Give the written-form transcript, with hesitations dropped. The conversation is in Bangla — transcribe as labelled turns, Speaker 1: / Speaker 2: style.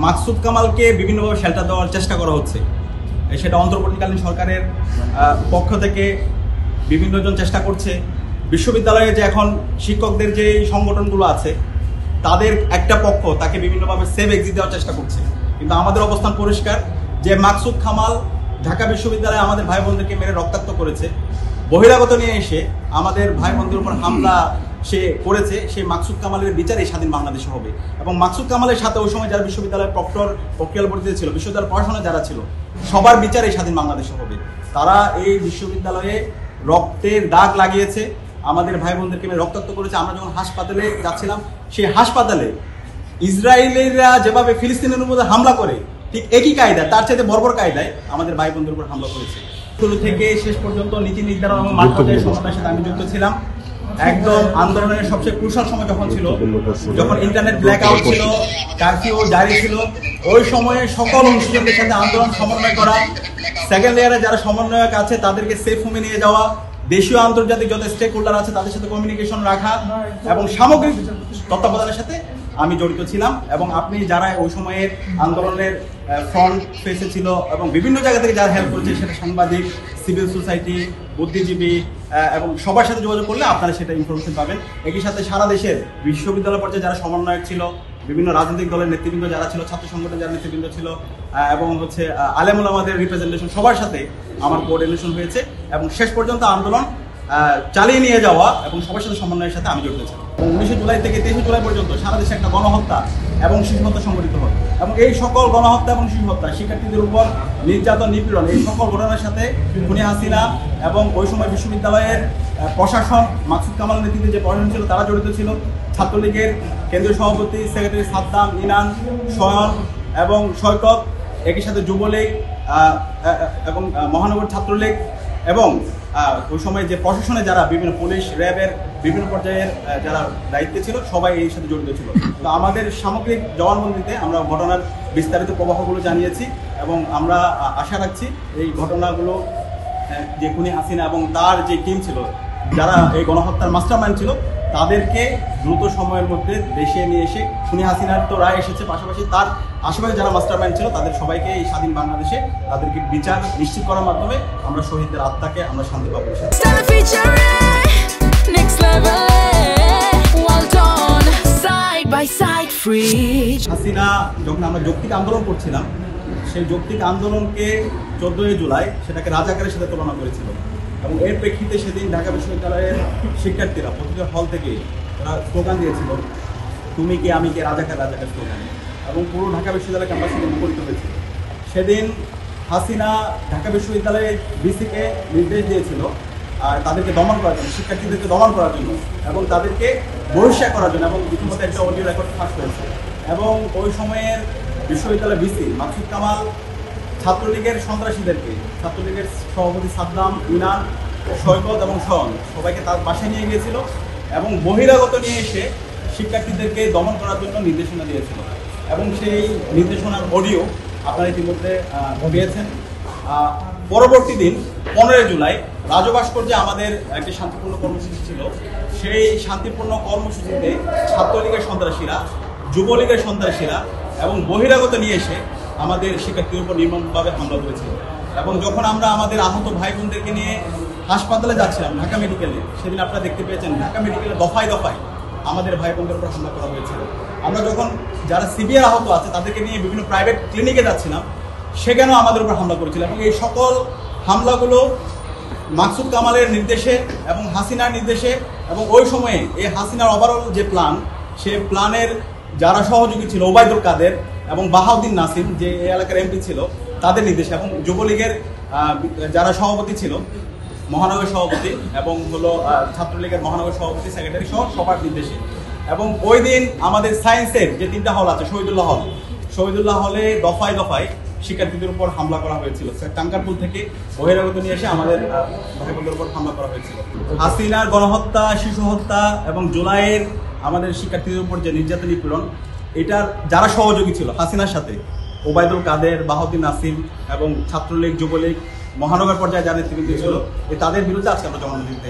Speaker 1: মাকসুদ কামালকে বিভিন্নভাবে শেল্টার দেওয়ার চেষ্টা করা হচ্ছে। সেটা অন্তর্বর্তীকালীন সরকারের পক্ষ থেকে বিভিন্নজন চেষ্টা করছে। বিশ্ববিদ্যালয়ে যে এখন শিক্ষকদের যে সংগঠনগুলো আছে তাদের একটা পক্ষ তাকে বিভিন্নভাবে সেভ এক্সিট দেওয়ার চেষ্টা করছে। কিন্তু আমাদের অবস্থান পরিষ্কার যে মাকসুদ কামাল ঢাকা বিশ্ববিদ্যালয়ে আমাদের ভাই বোনদেরকে মেরে রক্তাক্ত করেছে, বহিরাগত নিয়ে এসে আমাদের ভাই বোনদের উপর হামলা সে করেছে। সেই মাকসুদ কামালের বিচার এই স্বাধীন বাংলাদেশে হবে এবং মাকসুদ কামালের সাথে ওই সময় যারা বিশ্ববিদ্যালয়ের প্রক্টর প্রক্রিয়ালবর্তীতে ছিল, বিশ্ববিদ্যালয় পড়াশোনা যারা ছিল, সবার বিচার এই স্বাধীন বাংলাদেশে হবে। তারা এই বিশ্ববিদ্যালয়ে রক্তের দাগ লাগিয়েছে, আমাদের ভাই বোনদেরকে রক্তাক্ত করেছে। আমরা যখন হাসপাতালে যাচ্ছিলাম, সেই হাসপাতালে ইসরায়েলিরা যেভাবে ফিলিস্তিনের উপর হামলা করে ঠিক একই কায়দায়, তার চাইতে বর্বর কায়দায় আমাদের ভাই বোনদের উপর হামলা করেছে। শুরু থেকে শেষ পর্যন্ত নীতি নির্ধারণ এবং মাঠ পর্যায়ে সমন্বয়ের সাথে আমি যুক্ত ছিলাম। একদম আন্দোলনের সবচেয়ে ক্রুশাল সময় যখন ছিল, যখন ইন্টারনেট ব্ল্যাক আউট ছিল, কারফিউ জারি ছিল, ওই সময়ে সকল অংশীদারদের সাথে আন্দোলন সমন্বয় করা, সেকেন্ড লেয়ারে যারা সমন্বয়ক আছে তাদেরকে সেফ হোমে নিয়ে যাওয়া, দেশীয় আন্তর্জাতিক যত স্টেক হোল্ডার আছে তাদের সাথে কমিউনিকেশন রাখা এবং সামগ্রিক তত্ত্বাবধানের সাথে আমি জড়িত ছিলাম। এবং আপনি যারা ওই সময়ের আন্দোলনের ফ্রন্ট ফেসে ছিল এবং বিভিন্ন জায়গা থেকে যারা হেল্প করেছে, সেটা সাংবাদিক, সিভিল সোসাইটি, বুদ্ধিজীবী এবং সবার সাথে যোগাযোগ করলে আপনারা সেটা ইনফরমেশন পাবেন। একই সাথে সারা দেশের বিশ্ববিদ্যালয় পর্যায়ে যারা সমন্বয়ক ছিল, বিভিন্ন রাজনৈতিক দলের নেতৃবৃন্দ যারা ছিল, ছাত্র সংগঠনের যারা নেতৃবৃন্দ ছিল এবং আলেম ওলামাদের রিপ্রেজেন্টেশন, সবার সাথে আমার কোঅর্ডিনেশন হয়েছে এবং শেষ পর্যন্ত আন্দোলন চালিয়ে নিয়ে যাওয়া এবং সবার সাথে সমন্বয়ের সাথে আমি জড়িত ছিলাম। 19 জুলাই থেকে 23 জুলাই পর্যন্ত সারা দেশে একটা গণহত্যা এবং শিশু হত্যা সংঘটিত হয় এবং এই সকল গণহত্যা এবং শিশু হত্যা, শিক্ষার্থীদের উপর নির্যাতন, নিপীড়ন, এই সকল ঘটনার সাথে খুনি হাসিনা এবং ওই সময় বিশ্ববিদ্যালয়ের প্রশাসন, মাকসুদ কামাল নেতৃত্বে যে প্রশাসন ছিল তারা জড়িত ছিল। ছাত্রলীগের কেন্দ্রীয় সভাপতি, সেক্রেটারি সাদ্দাম, ইনান, শয়ন এবং সৈকত, একই সাথে যুবলীগ এবং মহানগর ছাত্রলীগ এবং ওই সময় যে প্রশাসনে যারা বিভিন্ন পুলিশ, র্যাবের বিভিন্ন পর্যায়ের যারা দায়িত্বে ছিল, সবাই এই সাথে জড়িত ছিল। তো আমাদের সামগ্রিক জবানবন্দিতে আমরা ঘটনার বিস্তারিত প্রবাহগুলো জানিয়েছি এবং আমরা আশা রাখছি এই ঘটনাগুলো যে খুনি হাসিনা এবং তার যে টিম ছিল, যারা এই গণহত্যার মাস্টারমাইন্ড ছিল, তাদেরকে দ্রুত সময়ের মধ্যে দেশে নিয়ে এসে, খুনি হাসিনার তো রায় এসেছে, পাশাপাশি তার আশেপাশে যারা মাস্টারমাইন্ড ছিল তাদের সবাইকে এই স্বাধীন বাংলাদেশে তাদেরকে বিচার নিশ্চিত করার মাধ্যমে আমরা শহীদদের আত্মাকে আমরা শান্তি পাবো। হাসিনা যখন আমরা যৌক্তিক আন্দোলন করছিলাম, সেই যৌক্তিক আন্দোলনকে 14 জুলাই সেটাকে রাজাকারের সাথে তুলনা করেছিল এবং এর প্রেক্ষিতে সেদিন ঢাকা বিশ্ববিদ্যালয়ের শিক্ষার্থীরা প্রতিটা হল থেকে তারা স্লোগান দিয়েছিল, তুমি কে আমি কে, রাজাকার রাজাকার স্লোগান, এবং পুরো ঢাকা বিশ্ববিদ্যালয় ক্যাম্পাস থেকে মুখরিত হয়েছিল। সেদিন হাসিনা ঢাকা বিশ্ববিদ্যালয়ের ভিসিকে নির্দেশ দিয়েছিল আর তাদেরকে দমন করার জন্য, শিক্ষার্থীদেরকে দমন করার জন্য এবং তাদেরকে বহিষ্কার করার জন্য, এবং ইতিমধ্যে একটা অডিও রেকর্ড ফাঁস হয়েছে। এবং ওই সময়ের বিশ্ববিদ্যালয় ভিসি মাকসুদ কামাল ছাত্রলীগের সন্ত্রাসীদেরকে, ছাত্রলীগের সভাপতি সাদ্দাম, ইনান, সৈকত এবং শয়ন সবাইকে তার বাসায় নিয়ে গিয়েছিল এবং বহিরাগত নিয়ে এসে শিক্ষার্থীদেরকে দমন করার জন্য নির্দেশনা দিয়েছিল এবং সেই নির্দেশনার অডিও আপনারা ইতিমধ্যে পেয়েছেন। পরবর্তী দিন 15 জুলাই রাজভাস্কর্যে আমাদের একটি শান্তিপূর্ণ কর্মসূচি ছিল। সেই শান্তিপূর্ণ কর্মসূচিতে ছাত্রলীগের সন্ত্রাসীরা, যুবলীগের সন্ত্রাসীরা এবং বহিরাগত নিয়ে এসে আমাদের শিক্ষার্থীর উপর নির্মমভাবে হামলা করেছিল। এবং যখন আমরা আমাদের আহত ভাই বোনদেরকে নিয়ে হাসপাতালে যাচ্ছিলাম ঢাকা মেডিকেলে, সেদিন আপনারা দেখতে পেয়েছেন ঢাকা মেডিকেলে দফায় দফায় আমাদের ভাই বোনদের উপর হামলা করা হয়েছিল। আমরা যখন যারা সিভিয়ার আহত আছে তাদেরকে নিয়ে বিভিন্ন প্রাইভেট ক্লিনিকে যাচ্ছিলাম, সেখানেও আমাদের উপর হামলা করেছিল। এবং এই সকল হামলাগুলো মাকসুদ কামালের নির্দেশে এবং হাসিনার নির্দেশে এবং ওই সময়ে এই হাসিনার ওভারঅল যে প্ল্যান, সেই প্ল্যানের যারা সহযোগী ছিল, ওবায়দুল কাদের এবং বাহাউদ্দিন নাসিম যে এই এলাকার এমপি ছিল, তাদের নির্দেশে এবং যুবলীগের যারা সভাপতি ছিল, মহানগর সভাপতি এবং ছাত্রলীগের মহানগর সভাপতি, সেক্রেটারি সহ সবার নির্দেশে। এবং ওই দিন আমাদের সায়েন্সের যে 3টা হল আছে, শহীদুল্লাহ হলে দফায় দফায় শিক্ষার্থীদের উপর হামলা করা হয়েছিল। টাঙ্গারপুল থেকে বহিরাগত নিয়ে এসে আমাদের ভাই বোনদের উপর হামলা করা হয়েছিল। হাসিনার গণহত্যা, শিশু হত্যা এবং জুলাইয়ের আমাদের শিক্ষার্থীদের উপর যে নির্যাতন, নিপীড়ন, এটার যারা সহযোগী ছিল হাসিনার সাথে, ওবায়দুল কাদের, বাহাউদ্দিন নাসিম এবং ছাত্রলীগ, যুবলীগ, মহানগর পর্যায়ে যারা নেতৃবৃন্দ ছিল, তাদের বিরুদ্ধে আজকে আমরা জবানবন্দি দিতে